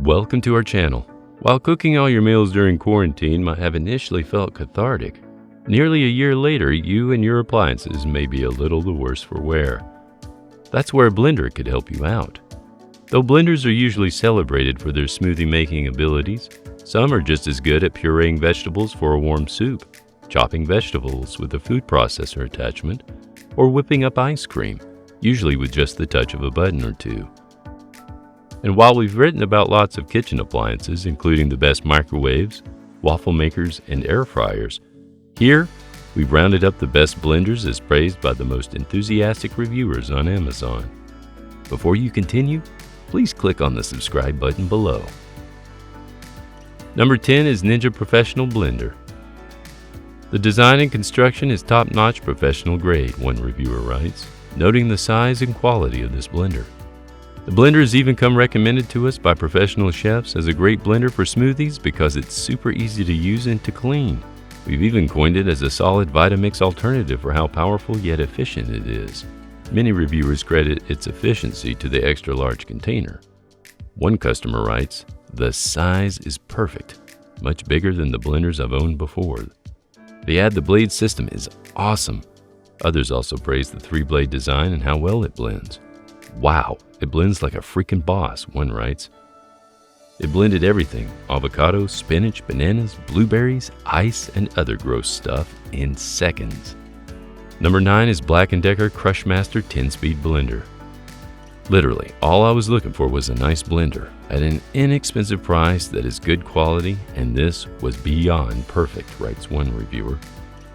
Welcome to our channel. While cooking all your meals during quarantine might have initially felt cathartic, nearly a year later you and your appliances may be a little the worse for wear. That's where a blender could help you out. Though blenders are usually celebrated for their smoothie making abilities, some are just as good at pureeing vegetables for a warm soup, chopping vegetables with a food processor attachment, or whipping up ice cream, usually with just the touch of a button or two. And while we've written about lots of kitchen appliances, including the best microwaves, waffle makers, and air fryers, here we've rounded up the best blenders as praised by the most enthusiastic reviewers on Amazon. Before you continue, please click on the subscribe button below. Number 10 is Ninja Professional Blender. The design and construction is top-notch professional grade, one reviewer writes, noting the size and quality of this blender. The blender has even come recommended to us by professional chefs as a great blender for smoothies because it's super easy to use and to clean. We've even coined it as a solid VITAMIX alternative for how powerful yet efficient it is. Many reviewers credit its efficiency to the extra-large container. One customer writes, "The size is perfect, much bigger than the blenders I've owned before. The blade system is awesome." Others also praise the 3-blade design and how well it blends. "Wow, it blends like a freaking boss," one writes. It blended everything: avocado, spinach, bananas, blueberries, ice, and other gross stuff in seconds. Number 9 is BLACK+DECKER Crushmaster 10-speed blender. Literally, all I was looking for was a nice blender at an inexpensive price that is good quality, and this was beyond perfect, writes one reviewer,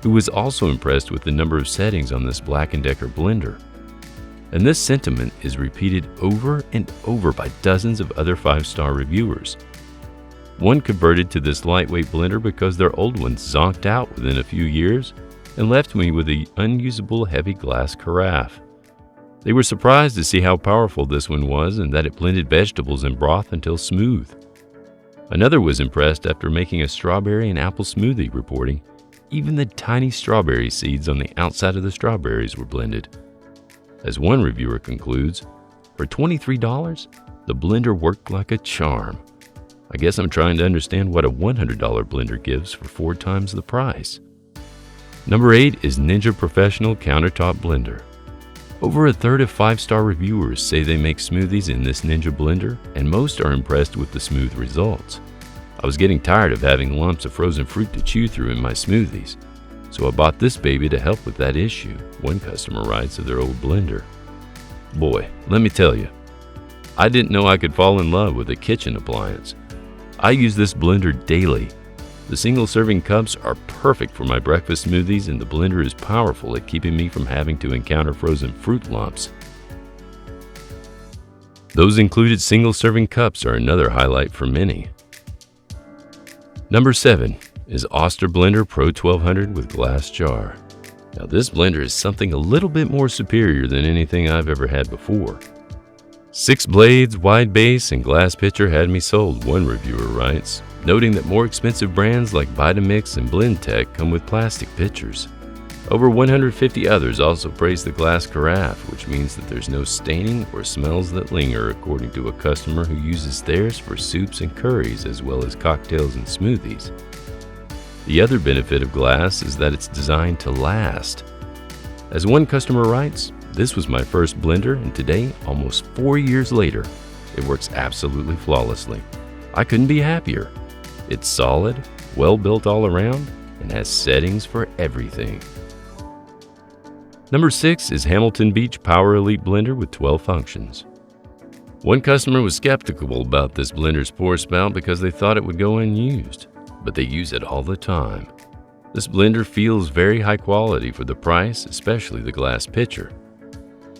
who was also impressed with the number of settings on this BLACK+DECKER blender. And this sentiment is repeated over and over by dozens of other 5-star reviewers. One converted to this lightweight blender because their old one zonked out within a few years and left me with an unusable heavy glass carafe. They were surprised to see how powerful this one was and that it blended vegetables and broth until smooth. Another was impressed after making a strawberry and apple smoothie, reporting even the tiny strawberry seeds on the outside of the strawberries were blended. As one reviewer concludes, for $23, the blender worked like a charm. I guess I'm trying to understand what a $100 blender gives for 4 times the price. Number 8 is Ninja Professional Countertop Blender. Over a third of 5-star reviewers say they make smoothies in this Ninja blender, and most are impressed with the smooth results. I was getting tired of having lumps of frozen fruit to chew through in my smoothies, so I bought this baby to help with that issue, one customer writes of their old blender. Boy, let me tell you, I didn't know I could fall in love with a kitchen appliance. I use this blender daily. The single-serving cups are perfect for my breakfast smoothies, and the blender is powerful at keeping me from having to encounter frozen fruit lumps. Those included single-serving cups are another highlight for many. Number 7 is OSTER Blender Pro 1200 with glass jar. Now this blender is something a little bit more superior than anything I've ever had before. 6 blades, wide base, and glass pitcher had me sold, one reviewer writes, noting that more expensive brands like VITAMIX and BLENDTECH come with plastic pitchers. Over 150 others also praise the glass carafe, which means that there's no staining or smells that linger, according to a customer who uses theirs for soups and curries as well as cocktails and smoothies. The other benefit of glass is that it's designed to last. As one customer writes, "This was my first blender, and today, almost 4 years later, it works absolutely flawlessly. I couldn't be happier. It's solid, well built all around, and has settings for everything." Number 6 is Hamilton Beach Power Elite Blender with 12 functions. One customer was skeptical about this blender's pour spout because they thought it would go unused, but they use it all the time. This blender feels very high quality for the price, especially the glass pitcher.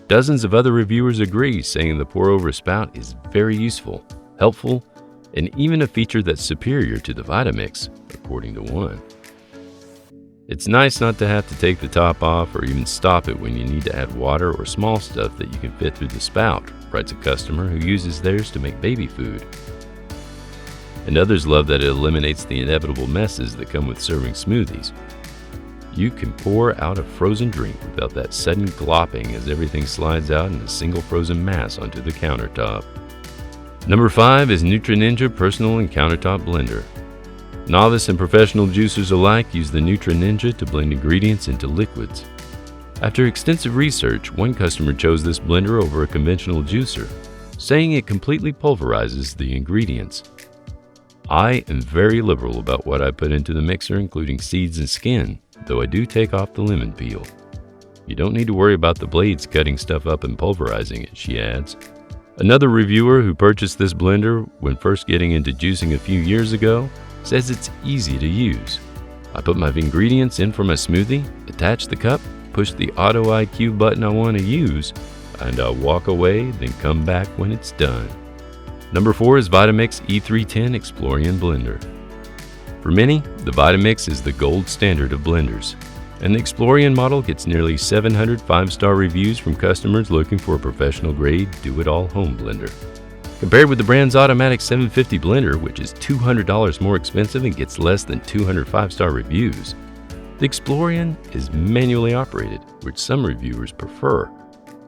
Dozens of other reviewers agree, saying the pour-over spout is very useful, helpful, and even a feature that's superior to the VITAMIX, according to one. It's nice not to have to take the top off or even stop it when you need to add water or small stuff that you can fit through the spout, writes a customer who uses theirs to make baby food. And others love that it eliminates the inevitable messes that come with serving smoothies. You can pour out a frozen drink without that sudden glopping as everything slides out in a single frozen mass onto the countertop. Number 5 is NUTRI Personal and Countertop Blender. Novice and professional juicers alike use the NUTRI to blend ingredients into liquids. After extensive research, one customer chose this blender over a conventional juicer, saying it completely pulverizes the ingredients. I am very liberal about what I put into the mixer, including seeds and skin, though I do take off the lemon peel. You don't need to worry about the blades cutting stuff up and pulverizing it, she adds. Another reviewer who purchased this blender when first getting into juicing a few years ago says it's easy to use. I put my ingredients in for my smoothie, attach the cup, push the Auto IQ button I want to use, and I'll walk away, then come back when it's done. Number 4 is VITAMIX E310 EXPLORIAN Blender. For many, the VITAMIX is the gold standard of blenders, and the EXPLORIAN model gets nearly 700 5-star reviews from customers looking for a professional-grade, do-it-all home blender. Compared with the brand's automatic 750 blender, which is $200 more expensive and gets less than 200 5-star reviews, the EXPLORIAN is manually operated, which some reviewers prefer,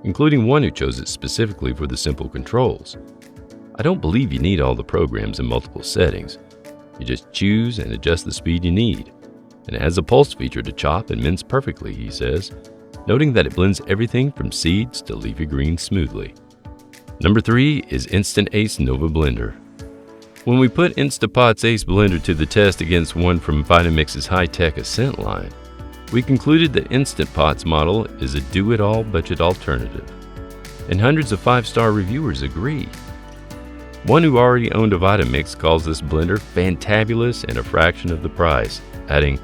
including one who chose it specifically for the simple controls. I don't believe you need all the programs in multiple settings. You just choose and adjust the speed you need. And it has a pulse feature to chop and mince perfectly, he says, noting that it blends everything from seeds to leafy greens smoothly. Number 3 is Instant Ace Nova Blender. When we put Instapot's Ace Blender to the test against one from VITAMIX's high-tech Ascent line, we concluded that Instant Pot's model is a do-it-all budget alternative. And hundreds of 5-star reviewers agree. One who already owned a VITAMIX calls this blender fantabulous and a fraction of the price, adding,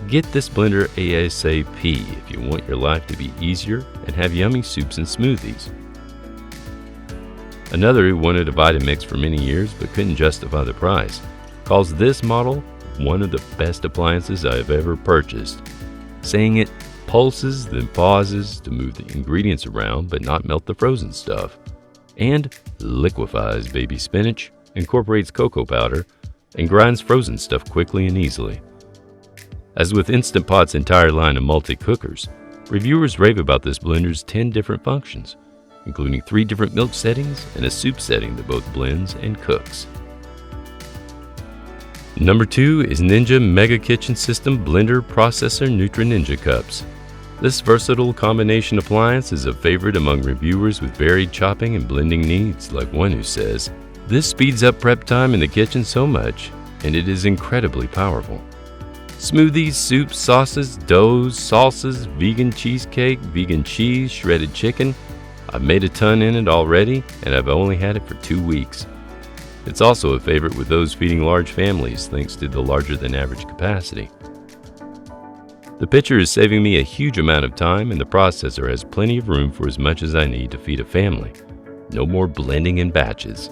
"Get this blender ASAP if you want your life to be easier and have yummy soups and smoothies." Another who wanted a VITAMIX for many years but couldn't justify the price calls this model one of the best appliances I have ever purchased, saying it pulses then pauses to move the ingredients around but not melt the frozen stuff, and liquefies baby spinach, incorporates cocoa powder, and grinds frozen stuff quickly and easily. As with Instant Pot's entire line of multi-cookers, reviewers rave about this blender's 10 different functions, including 3 different milk settings and a soup setting that both blends and cooks. Number 2 is Ninja Mega Kitchen System Blender Processor NUTRI Cups. This versatile combination appliance is a favorite among reviewers with varied chopping and blending needs, like one who says, "This speeds up prep time in the kitchen so much, and it is incredibly powerful. Smoothies, soups, sauces, doughs, salsas, vegan cheesecake, vegan cheese, shredded chicken. I've made a ton in it already, and I've only had it for 2 weeks. It's also a favorite with those feeding large families thanks to the larger than average capacity. The pitcher is saving me a huge amount of time, and the processor has plenty of room for as much as I need to feed a family. No more blending in batches.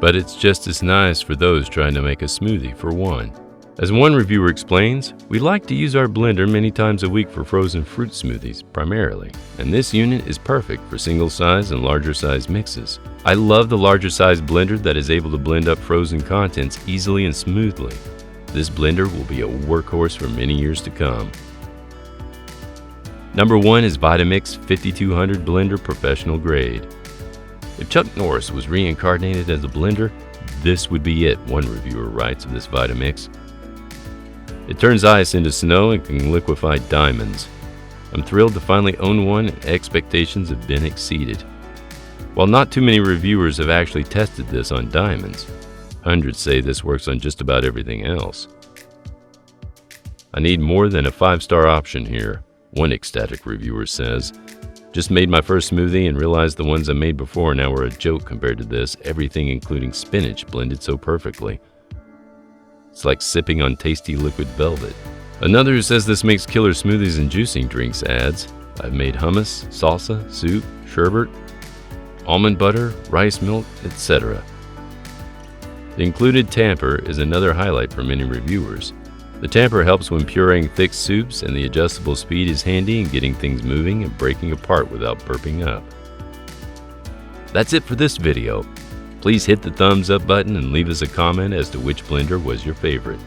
But it's just as nice for those trying to make a smoothie for one." As one reviewer explains, "We like to use our blender many times a week for frozen fruit smoothies primarily, and this unit is perfect for single size and larger size mixes. I love the larger size blender that is able to blend up frozen contents easily and smoothly. This blender will be a workhorse for many years to come." Number 1 is VITAMIX 5200 Blender Professional Grade. If Chuck Norris was reincarnated as a blender, this would be it, one reviewer writes of this VITAMIX. "It turns ice into snow and can liquefy diamonds. I'm thrilled to finally own one, and expectations have been exceeded. While not too many reviewers have actually tested this on diamonds, hundreds say this works on just about everything else. I need more than a 5-star option here," one ecstatic reviewer says. "Just made my first smoothie and realized the ones I made before now were a joke compared to this, everything including spinach blended so perfectly. It's like sipping on tasty liquid velvet." Another who says this makes killer smoothies and juicing drinks adds, "I've made hummus, salsa, soup, sherbet, almond butter, rice milk, etc." The included tamper is another highlight for many reviewers. The tamper helps when pureeing thick soups, and the adjustable speed is handy in getting things moving and breaking apart without burping up. That's it for this video. Please hit the thumbs up button and leave us a comment as to which blender was your favorite.